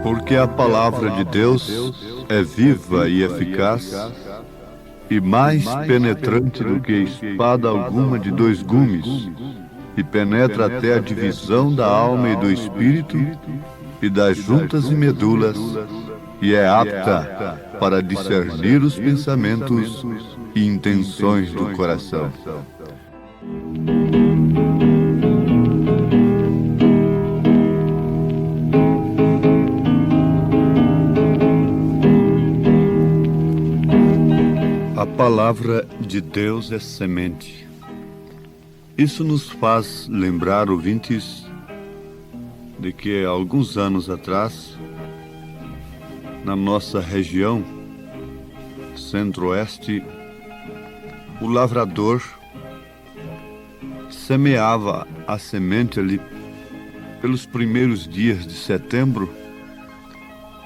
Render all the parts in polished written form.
Porque a palavra de Deus é viva e eficaz, e mais penetrante do que espada alguma de dois gumes, e penetra até a divisão da alma e do espírito, e das juntas e medulas, e é apta para discernir os pensamentos e intenções do coração. A palavra de Deus é semente. Isso nos faz lembrar, ouvintes, de que há alguns anos atrás, na nossa região centro-oeste, o lavrador semeava a semente ali pelos primeiros dias de setembro,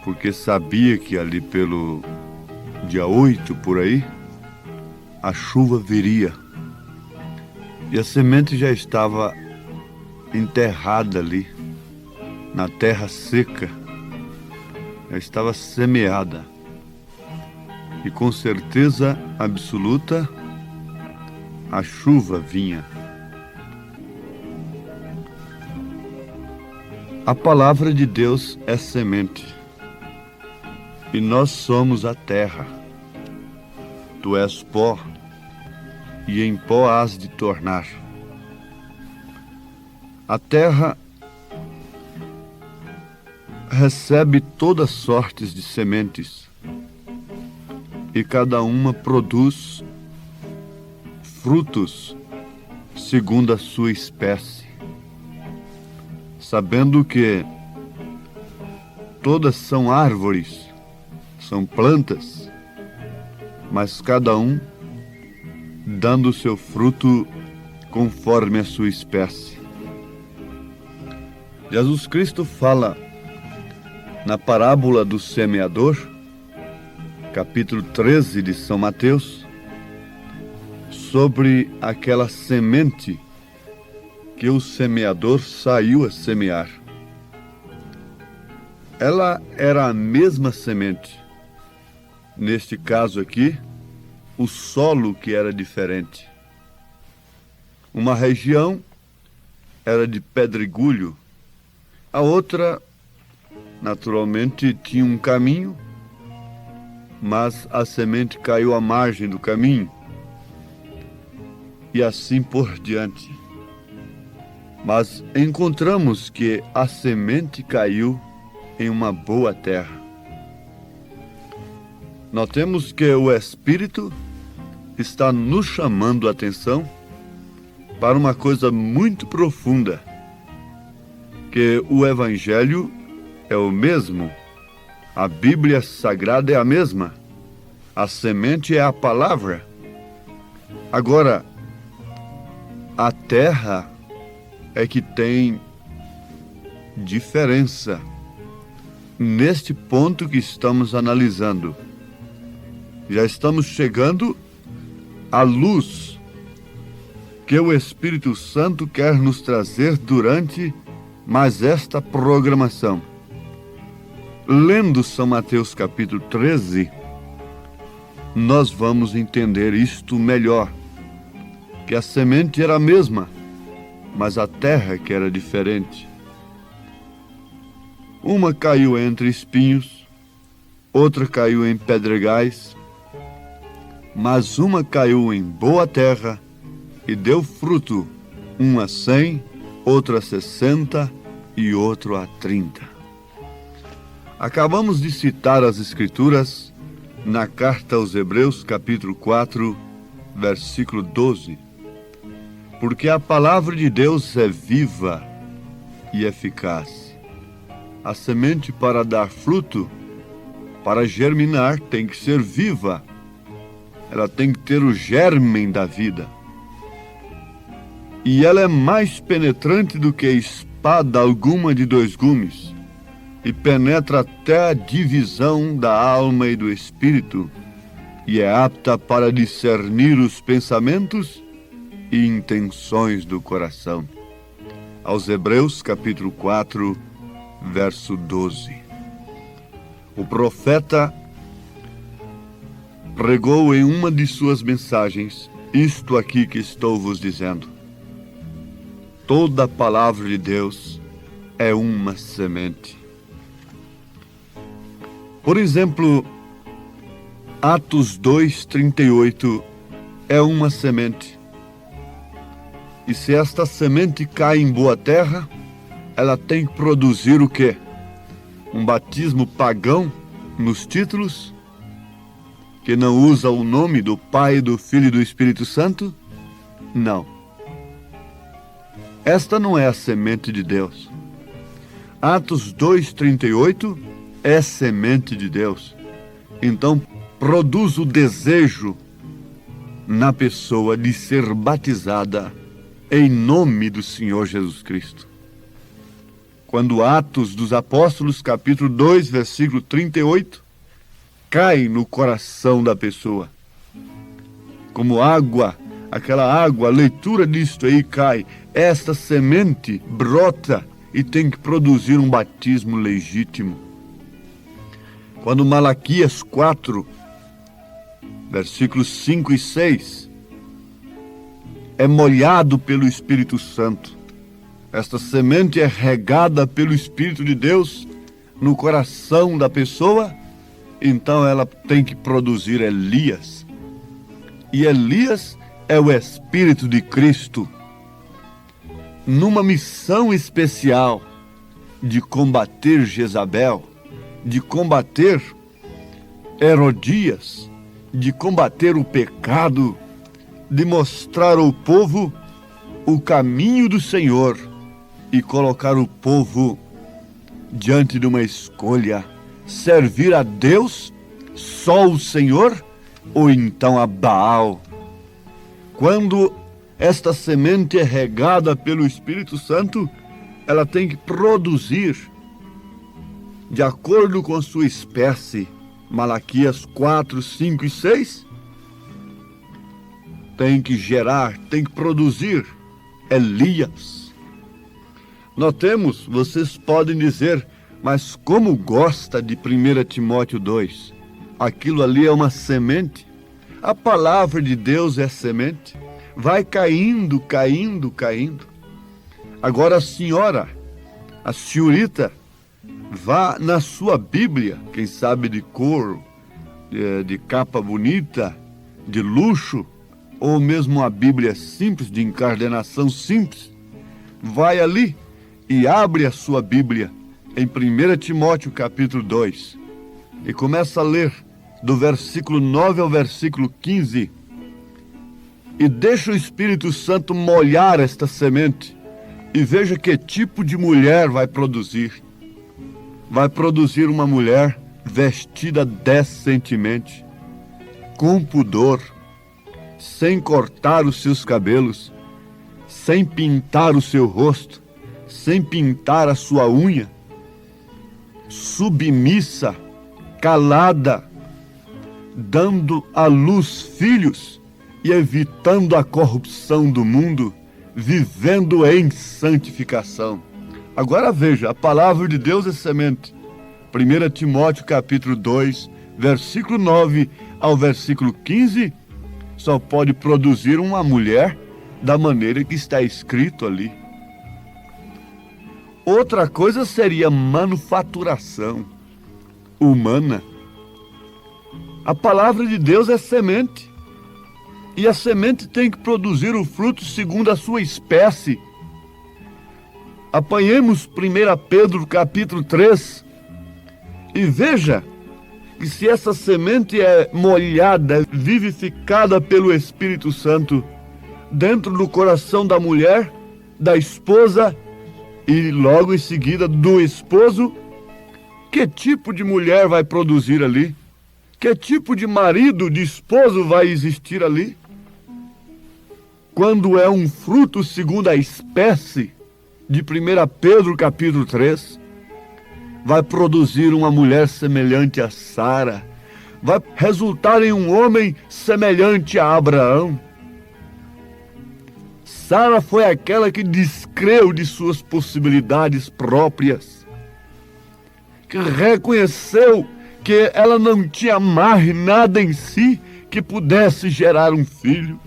porque sabia que ali pelo dia 8 por aí, a chuva viria. E a semente já estava enterrada ali, na terra seca. Já estava semeada. E com certeza absoluta, a chuva vinha. A palavra de Deus é semente. E nós somos a terra. Tu és pó, e em pó hás de tornar. A terra recebe todas sortes de sementes, e cada uma produz frutos segundo a sua espécie, sabendo que todas são árvores, são plantas, mas cada um dando o seu fruto conforme a sua espécie. Jesus Cristo fala na parábola do semeador, capítulo 13 de São Mateus, sobre aquela semente que o semeador saiu a semear. Ela era a mesma semente. Neste caso aqui, o solo que era diferente. Uma região era de pedregulho, a outra, naturalmente, tinha um caminho, mas a semente caiu à margem do caminho, e assim por diante. Mas encontramos que a semente caiu em uma boa terra. Notemos que o Espírito está nos chamando a atenção para uma coisa muito profunda, que o Evangelho é o mesmo, a Bíblia Sagrada é a mesma, a semente é a palavra. Agora, a terra é que tem diferença neste ponto que estamos analisando. Já estamos chegando à luz que o Espírito Santo quer nos trazer durante mais esta programação. Lendo São Mateus capítulo 13, nós vamos entender isto melhor, que a semente era a mesma, mas a terra que era diferente. Uma caiu entre espinhos, outra caiu em pedregais, mas uma caiu em boa terra e deu fruto, um a 100, outro a 60 e outro a 30. Acabamos de citar as Escrituras na carta aos Hebreus, capítulo 4, versículo 12. Porque a palavra de Deus é viva e eficaz. A semente para dar fruto, para germinar, tem que ser viva. Ela tem que ter o germen da vida. E ela é mais penetrante do que espada alguma de dois gumes. e penetra até a divisão da alma e do espírito, e é apta para discernir os pensamentos e intenções do coração. Aos Hebreus, capítulo 4, verso 12. O profeta pregou em uma de suas mensagens isto aqui que estou vos dizendo. Toda a palavra de Deus é uma semente. Por exemplo, Atos 2:38 é uma semente. E se esta semente cai em boa terra, ela tem que produzir o quê? Um batismo pagão nos títulos, que não usa o nome do Pai, do Filho e do Espírito Santo? Não. Esta não é a semente de Deus. Atos 2:38 é semente de Deus. Então, produz o desejo na pessoa de ser batizada em nome do Senhor Jesus Cristo. Quando Atos dos Apóstolos, capítulo 2, versículo 38, cai no coração da pessoa, como água, aquela água, a leitura disto aí cai, esta semente brota e tem que produzir um batismo legítimo. Quando Malaquias 4, versículos 5 e 6, é molhado pelo Espírito Santo, esta semente é regada pelo Espírito de Deus no coração da pessoa, então ela tem que produzir Elias. E Elias é o Espírito de Cristo, numa missão especial de combater Jezabel, de combater Herodias, de combater o pecado, de mostrar ao povo o caminho do Senhor e colocar o povo diante de uma escolha: servir a Deus, só o Senhor, ou então a Baal. Quando esta semente é regada pelo Espírito Santo, ela tem que produzir de acordo com sua espécie. Malaquias 4, 5 e 6. Tem que gerar, tem que produzir Elias. Notemos, vocês podem dizer, mas como gosta de 1 Timóteo 2? Aquilo ali é uma semente. A palavra de Deus é semente. Vai caindo, caindo, caindo. Agora a senhorita, vá na sua Bíblia, quem sabe de cor, de capa bonita, de luxo, ou mesmo a Bíblia simples, de encardenação simples. Vai ali e abre a sua Bíblia em 1 Timóteo capítulo 2 e começa a ler do versículo 9 ao versículo 15 e deixa o Espírito Santo molhar esta semente e veja que tipo de mulher vai produzir. Vai produzir uma mulher vestida decentemente, com pudor, sem cortar os seus cabelos, sem pintar o seu rosto, sem pintar a sua unha, submissa, calada, dando à luz filhos e evitando a corrupção do mundo, vivendo em santificação. Agora veja, a palavra de Deus é semente. 1 Timóteo capítulo 2, versículo 9 ao versículo 15, só pode produzir uma mulher da maneira que está escrito ali. Outra coisa seria manufaturação humana. A palavra de Deus é semente. E a semente tem que produzir o fruto segundo a sua espécie. Apanhemos 1 Pedro capítulo 3 e veja que se essa semente é molhada, vivificada pelo Espírito Santo dentro do coração da mulher, da esposa e logo em seguida do esposo, que tipo de mulher vai produzir ali? Que tipo de marido, de esposo vai existir ali? Quando é um fruto segundo a espécie de 1 Pedro capítulo 3, vai produzir uma mulher semelhante a Sara, vai resultar em um homem semelhante a Abraão. Sara foi aquela que descreu de suas possibilidades próprias, que reconheceu que ela não tinha mais nada em si que pudesse gerar um filho.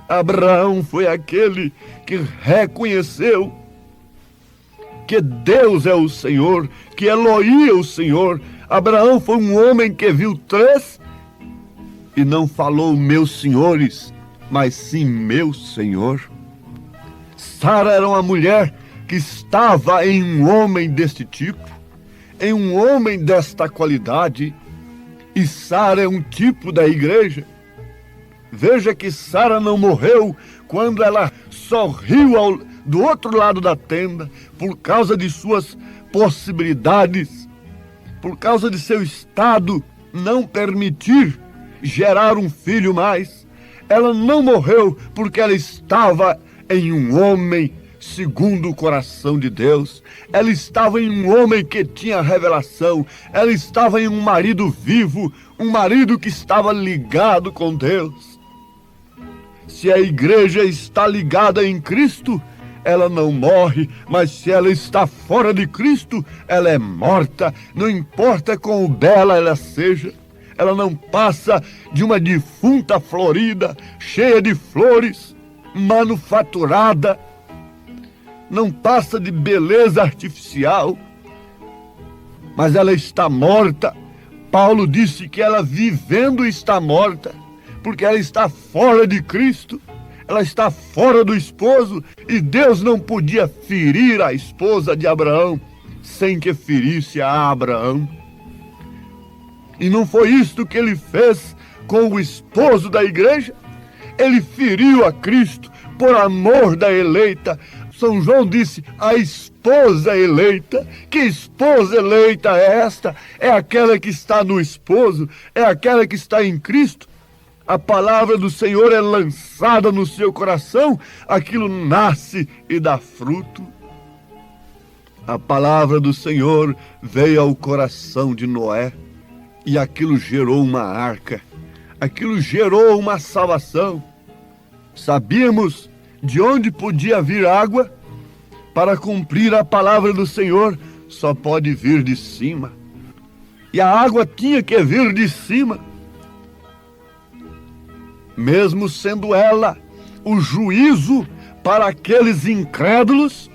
Abraão foi aquele que reconheceu que Deus é o Senhor, que Elohim é o Senhor. Abraão foi um homem que viu 3 e não falou meus senhores, mas sim meu Senhor. Sara era uma mulher que estava em um homem deste tipo, em um homem desta qualidade, e Sara é um tipo da igreja. Veja que Sara não morreu quando ela sorriu do outro lado da tenda, por causa de suas possibilidades, por causa de seu estado não permitir gerar um filho mais. Ela não morreu porque ela estava em um homem segundo o coração de Deus. Ela estava em um homem que tinha revelação. Ela estava em um marido vivo, um marido que estava ligado com Deus. Se a igreja está ligada em Cristo, ela não morre, mas se ela está fora de Cristo, ela é morta. Não importa quão bela ela seja, ela não passa de uma defunta florida, cheia de flores, manufaturada, não passa de beleza artificial, mas ela está morta. Paulo disse que ela vivendo está morta, porque ela está fora de Cristo, ela está fora do esposo, e Deus não podia ferir a esposa de Abraão sem que ferisse a Abraão. E não foi isto que ele fez com o esposo da igreja? Ele feriu a Cristo por amor da eleita. São João disse, a esposa eleita. Que esposa eleita é esta? É aquela que está no esposo, é aquela que está em Cristo. A palavra do Senhor é lançada no seu coração, aquilo nasce e dá fruto. A palavra do Senhor veio ao coração de Noé e aquilo gerou uma arca, aquilo gerou uma salvação. Sabíamos de onde podia vir água. Para cumprir a palavra do Senhor, só pode vir de cima. E a água tinha que vir de cima. Mesmo sendo ela o juízo para aqueles incrédulos,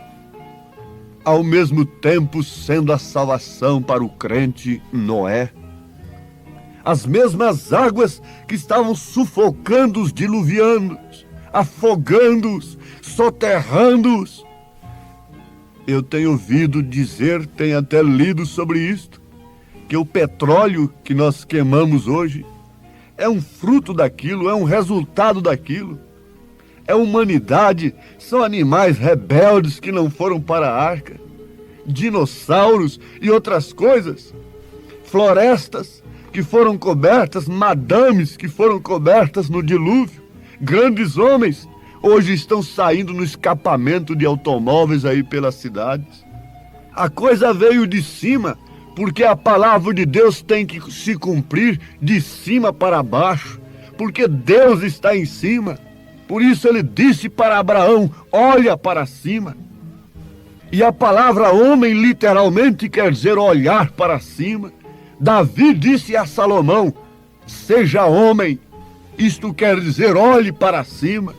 ao mesmo tempo sendo a salvação para o crente Noé. As mesmas águas que estavam sufocando os diluvianos, afogando-os, soterrando-os. Eu tenho ouvido dizer, tenho até lido sobre isto, que o petróleo que nós queimamos hoje é um fruto daquilo, é um resultado daquilo. É humanidade, são animais rebeldes que não foram para a arca, dinossauros e outras coisas, florestas que foram cobertas, madames que foram cobertas no dilúvio, grandes homens, hoje estão saindo no escapamento de automóveis aí pelas cidades. A coisa veio de cima, porque a palavra de Deus tem que se cumprir de cima para baixo, porque Deus está em cima. Por isso ele disse para Abraão, olha para cima. E a palavra homem literalmente quer dizer olhar para cima. Davi disse a Salomão, seja homem. Isto quer dizer olhe para cima.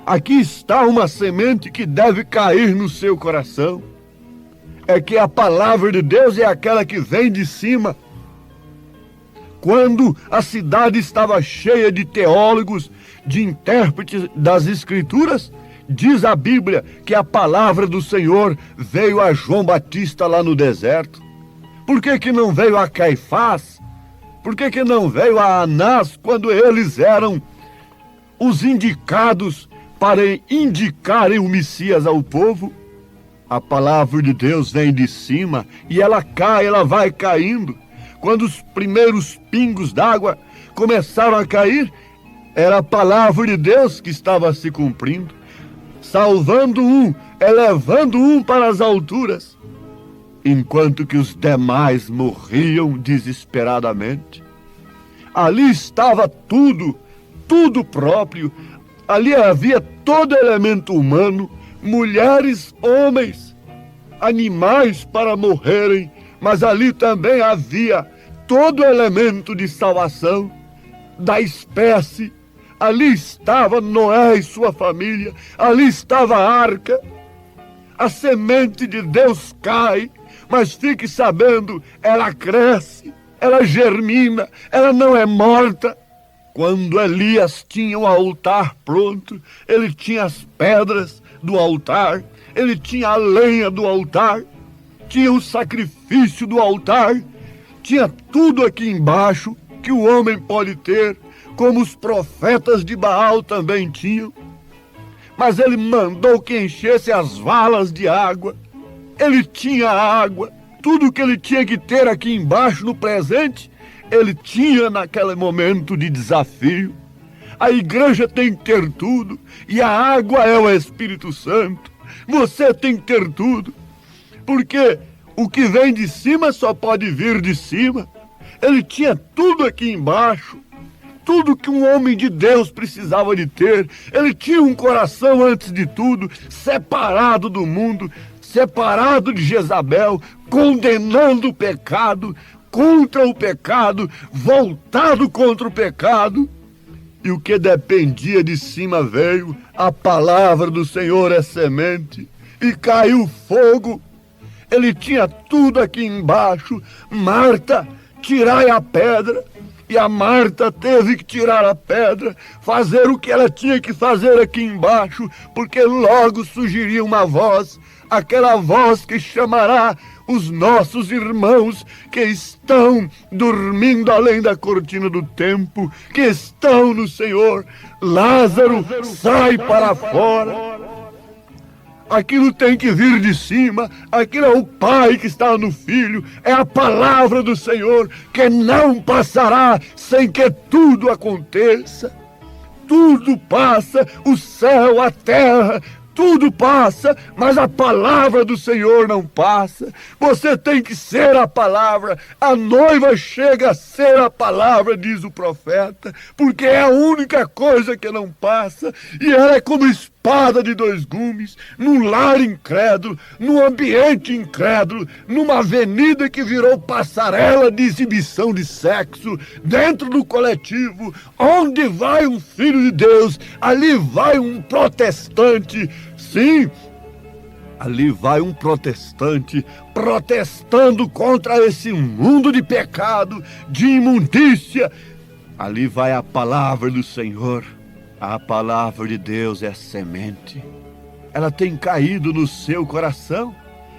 Aqui está uma semente que deve cair no seu coração. É que a palavra de Deus é aquela que vem de cima. Quando a cidade estava cheia de teólogos, de intérpretes das Escrituras, diz a Bíblia que a palavra do Senhor veio a João Batista lá no deserto. Por que não veio a Caifás? Por que não veio a Anás quando eles eram os indicados para indicarem o Messias ao povo? A palavra de Deus vem de cima e ela cai, ela vai caindo. Quando os primeiros pingos d'água começaram a cair, era a palavra de Deus que estava se cumprindo, salvando um, elevando um para as alturas. enquanto que os demais morriam desesperadamente. Ali estava tudo, tudo próprio. Ali havia todo elemento humano, mulheres, homens, animais para morrerem, mas ali também havia todo elemento de salvação da espécie. Ali estava Noé e sua família, ali estava a arca. A semente de Deus cai, mas fique sabendo, ela cresce, ela germina, ela não é morta. Quando Elias tinha o altar pronto, ele tinha as pedras do altar, ele tinha a lenha do altar, tinha o sacrifício do altar, tinha tudo aqui embaixo que o homem pode ter, como os profetas de Baal também tinham. Mas ele mandou que enchesse as valas de água. Ele tinha água. Tudo que ele tinha que ter aqui embaixo no presente, ele tinha naquele momento de desafio. A igreja tem que ter tudo, e a água é o Espírito Santo. Você tem que ter tudo, porque o que vem de cima só pode vir de cima. Ele tinha tudo aqui embaixo, tudo que um homem de Deus precisava de ter. Ele tinha um coração, antes de tudo, separado do mundo, separado de Jezabel, condenando o pecado, contra o pecado, voltado contra o pecado. E o que dependia de cima veio. A palavra do Senhor é semente, e caiu fogo. Ele tinha tudo aqui embaixo. Marta, tirai a pedra. E a Marta teve que tirar a pedra, fazer o que ela tinha que fazer aqui embaixo, porque logo surgiria uma voz, aquela voz que chamará os nossos irmãos que estão dormindo além da cortina do tempo, que estão no Senhor. Lázaro, sai para fora. Aquilo tem que vir de cima. Aquilo é o Pai que está no Filho. É a palavra do Senhor que não passará sem que tudo aconteça. Tudo passa, o céu, a terra, tudo passa, mas a palavra do Senhor não passa. Você tem que ser a palavra. A noiva chega a ser a palavra, diz o profeta, porque é a única coisa que não passa, e ela é como espada de dois gumes, num lar incrédulo, num ambiente incrédulo, numa avenida que virou passarela de exibição de sexo, dentro do coletivo. Onde vai um filho de Deus, ali vai um protestante. Sim, ali vai um protestante protestando contra esse mundo de pecado, de imundícia. Ali vai a palavra do Senhor. A palavra de Deus é semente. Ela tem caído no seu coração.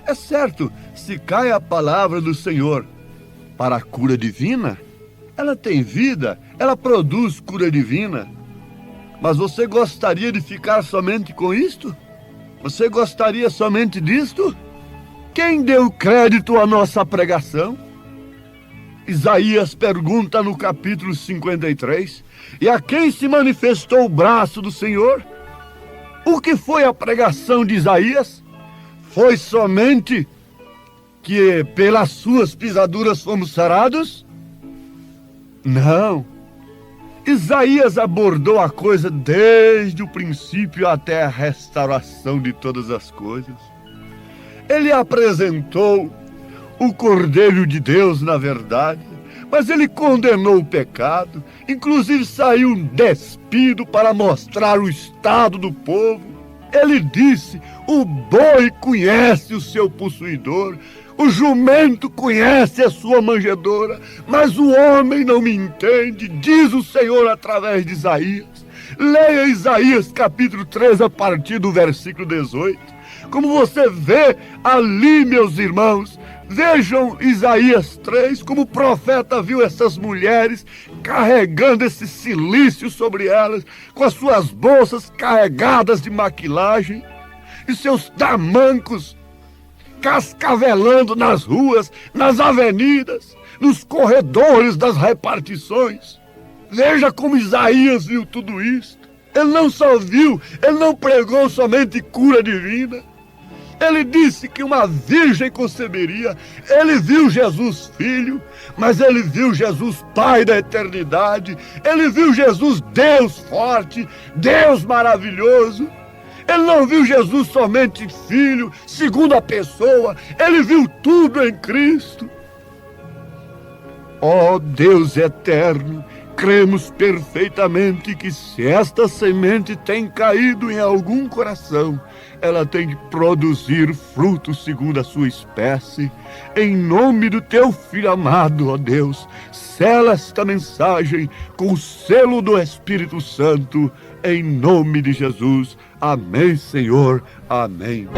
É certo, se cai a palavra do Senhor para a cura divina, ela tem vida, ela produz cura divina. Mas você gostaria de ficar somente com isto? Você gostaria somente disto? Quem deu crédito à nossa pregação? Isaías pergunta no capítulo 53, e a quem se manifestou o braço do Senhor? O que foi a pregação de Isaías? Foi somente que pelas suas pisaduras fomos sarados? Não. Isaías abordou a coisa desde o princípio até a restauração de todas as coisas. Ele apresentou o Cordeiro de Deus, na verdade, mas ele condenou o pecado, inclusive saiu despido para mostrar o estado do povo. Ele disse: o boi conhece o seu possuidor, o jumento conhece a sua manjedoura, mas o homem não me entende, diz o Senhor através de Isaías. Leia Isaías capítulo 3 a partir do versículo 18. Como você vê ali, meus irmãos, vejam Isaías 3, como o profeta viu essas mulheres carregando esse silício sobre elas, com as suas bolsas carregadas de maquilagem e seus tamancos cascavelando nas ruas, nas avenidas, nos corredores das repartições. Veja como Isaías viu tudo isso. Ele não só viu, ele não pregou somente cura divina. Ele disse que uma virgem conceberia. Ele viu Jesus Filho, mas ele viu Jesus Pai da eternidade. Ele viu Jesus Deus forte, Deus maravilhoso. Ele não viu Jesus somente Filho, segunda pessoa. Ele viu tudo em Cristo. Ó Deus eterno, cremos perfeitamente que se esta semente tem caído em algum coração, ela tem de produzir frutos segundo a sua espécie. Em nome do teu Filho amado, ó Deus, sela esta mensagem com o selo do Espírito Santo, em nome de Jesus. Amém, Senhor. Amém.